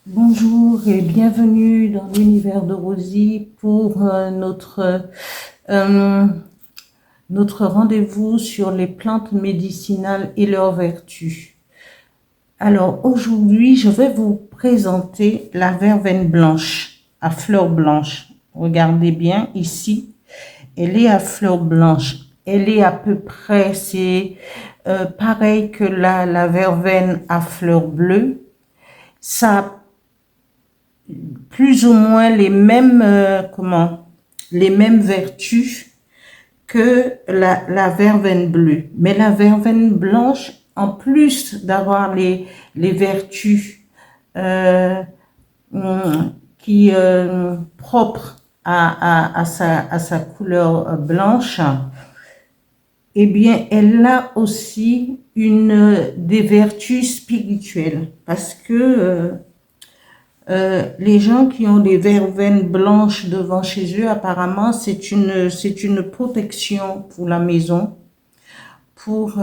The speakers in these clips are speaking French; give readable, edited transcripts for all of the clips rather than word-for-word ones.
Bonjour et bienvenue dans l'univers de Rosie pour euh, notre rendez-vous sur les plantes médicinales et leurs vertus. Alors aujourd'hui, je vais vous présenter la verveine blanche à fleurs blanches. Regardez bien ici, elle est à fleurs blanches. Elle est à peu près, c'est pareil que la verveine à fleurs bleues. Ça plus ou moins les mêmes vertus que la verveine bleue. Mais la verveine blanche, en plus d'avoir les vertus euh, qui propres à sa couleur blanche, eh bien, elle a aussi des vertus spirituelles parce que les gens qui ont des verveines blanches devant chez eux, apparemment, c'est une protection pour la maison, pour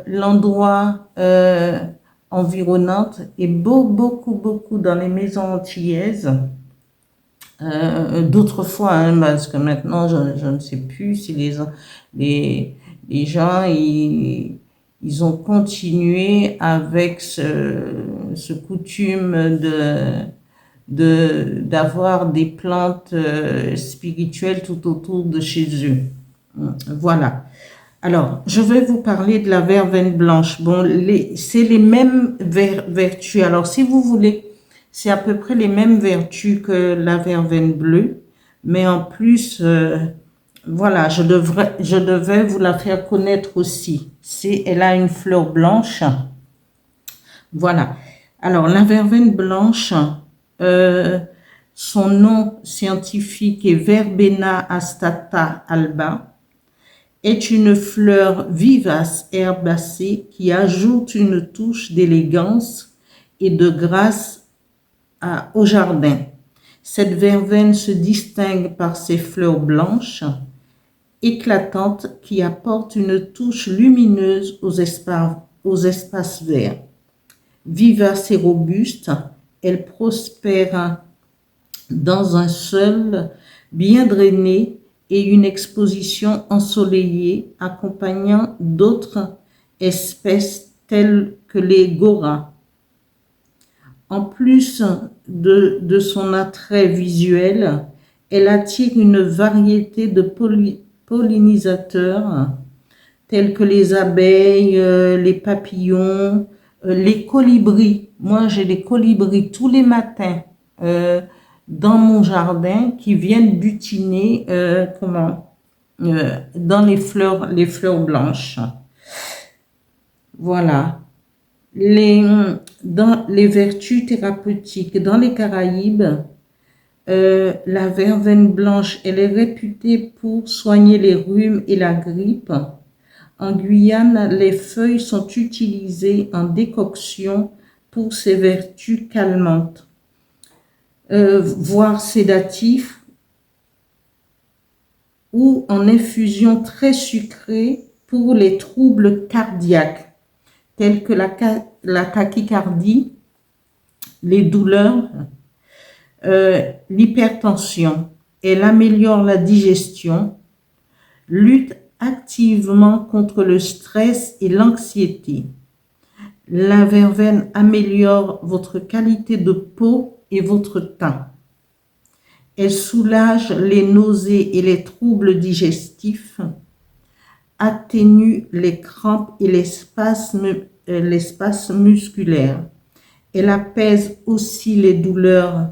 l'endroit environnant et beaucoup dans les maisons antillaises. D'autres fois, hein, parce que maintenant, je ne sais plus si les gens, ils ont continué avec ce coutume d'avoir des plantes spirituelles tout autour de chez eux. Voilà. Alors, je vais vous parler de la verveine blanche. Bon, c'est les mêmes vertus. Alors, si vous voulez, c'est à peu près les mêmes vertus que la verveine bleue, mais en plus, voilà, je devais vous la faire connaître aussi. Elle a une fleur blanche. Voilà. Alors, la verveine blanche, euh, son nom scientifique est Verbena astata alba, est une fleur vivace herbacée qui ajoute une touche d'élégance et de grâce au jardin. Cette verveine se distingue par ses fleurs blanches, éclatantes, qui apportent une touche lumineuse aux espaces verts. Vivace et robuste, elle prospère dans un sol bien drainé et une exposition ensoleillée accompagnant d'autres espèces telles que les goras. En plus de son attrait visuel, elle attire une variété de pollinisateurs tels que les abeilles, les papillons, les colibris. Moi, j'ai des colibris tous les matins dans mon jardin qui viennent butiner dans les fleurs blanches. Voilà. Dans les vertus thérapeutiques, dans les Caraïbes, la verveine blanche, elle est réputée pour soigner les rhumes et la grippe. En Guyane, les feuilles sont utilisées en décoction pour ses vertus calmantes, voire sédatifs, ou en infusion très sucrée pour les troubles cardiaques, tels que la tachycardie, les douleurs, l'hypertension. Elle améliore la digestion, lutte activement contre le stress et l'anxiété. La verveine améliore votre qualité de peau et votre teint. Elle soulage les nausées et les troubles digestifs, atténue les crampes et les spasmes musculaires. Elle apaise aussi les douleurs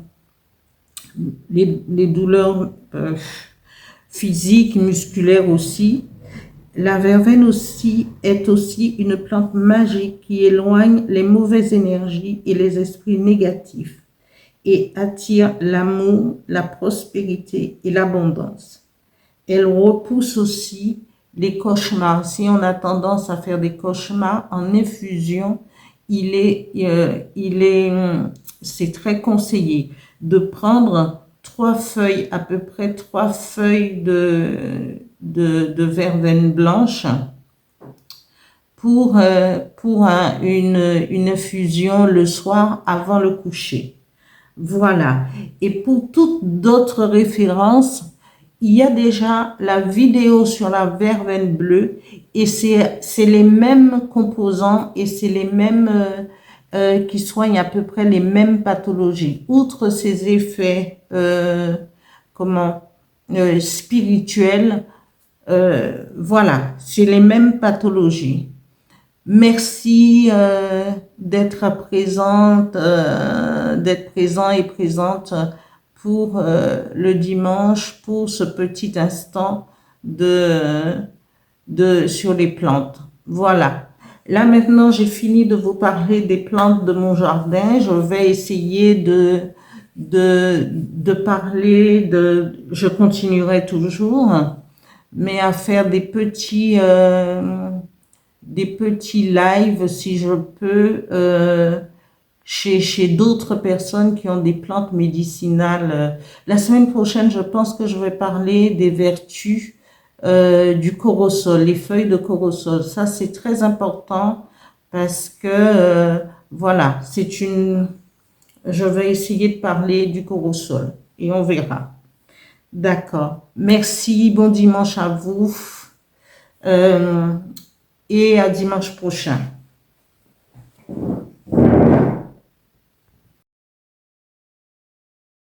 physiques, musculaires aussi. La verveine aussi est aussi une plante magique qui éloigne les mauvaises énergies et les esprits négatifs et attire l'amour, la prospérité et l'abondance. Elle repousse aussi les cauchemars. Si on a tendance à faire des cauchemars en infusion, c'est très conseillé de prendre à peu près 3 feuilles de verveine blanche pour une infusion le soir avant le coucher. Voilà. Et pour toutes d'autres références, il y a déjà la vidéo sur la verveine bleue et c'est les mêmes composants et c'est les mêmes qui soignent à peu près les mêmes pathologies. Outre ces effets comment spirituels, voilà, c'est les mêmes pathologies. Merci d'être présent et présente pour le dimanche, pour ce petit instant sur les plantes. Voilà. Là maintenant, j'ai fini de vous parler des plantes de mon jardin. Je vais essayer de parler je continuerai toujours, mais à faire des petits lives, si je peux, chez d'autres personnes qui ont des plantes médicinales. La semaine prochaine, je pense que je vais parler des vertus du corosol, les feuilles de corosol. Ça, c'est très important parce que, voilà, je vais essayer de parler du corosol et on verra. D'accord. Merci, bon dimanche à vous et à dimanche prochain.